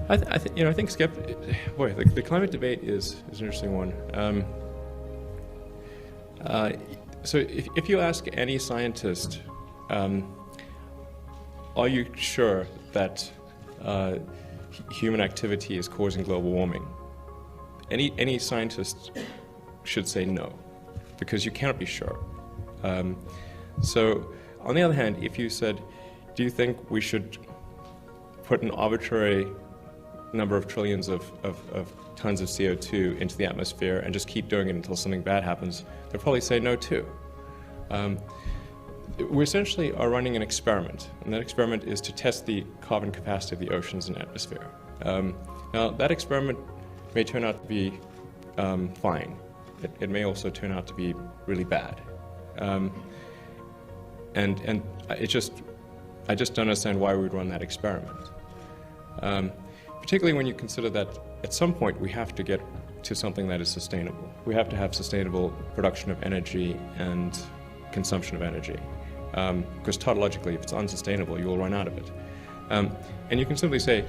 I think the climate debate is an interesting one. So if you ask any scientist, are you sure that human activity is causing global warming? Any scientist should say no, because you cannot be sure. So on the other hand, if you said, do you think we should put an arbitrary number of trillions of tons of CO2 into the atmosphere and just keep doing it until something bad happens, they'll probably say no too. We essentially are running an experiment, and that experiment is to test the carbon capacity of the oceans and atmosphere. Now, that experiment may turn out to be fine. It may also turn out to be really bad. And I just don't understand why we would run that experiment. Particularly when you consider that at some point we have to get to something that is sustainable. We have to have sustainable production of energy and consumption of energy. Because tautologically, if it's unsustainable, you will run out of it. And you can simply say,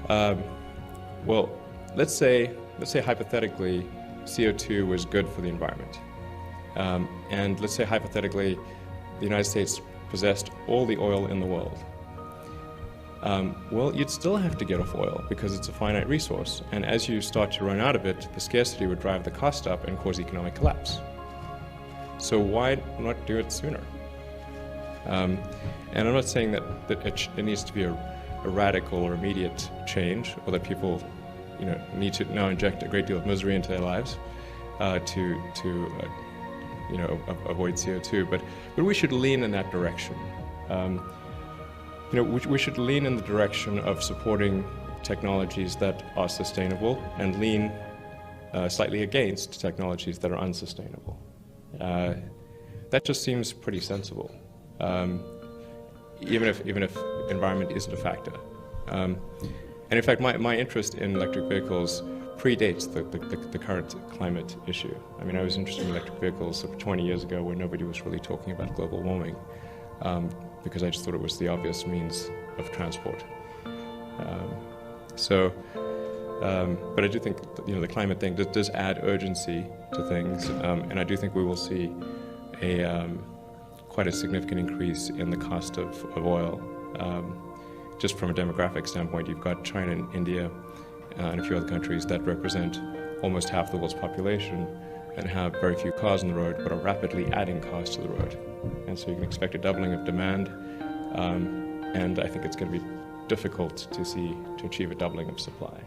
well, let's say hypothetically CO2 was good for the environment. And let's say hypothetically the United States possessed all the oil in the world. Well, you'd still have to get off oil because it's a finite resource. And as you start to run out of it, the scarcity would drive the cost up and cause economic collapse. So why not do it sooner? And I'm not saying that it needs to be a radical or immediate change, or that people, need to now inject a great deal of misery into their lives to avoid CO2. But we should lean in that direction. We should lean in the direction of supporting technologies that are sustainable and lean slightly against technologies that are unsustainable. That just seems pretty sensible, even if environment isn't a factor. And in fact, my interest in electric vehicles predates the current climate issue. I mean, I was interested in electric vehicles 20 years ago when nobody was really talking about global warming, because I just thought it was the obvious means of transport. But I do think the climate thing does add urgency to things, and I do think we will see quite a significant increase in the cost of oil. Just from a demographic standpoint, you've got China and India and a few other countries that represent almost half the world's population and have very few cars on the road, but are rapidly adding cars to the road. And so you can expect a doubling of demand, and I think it's going to be difficult to achieve a doubling of supply.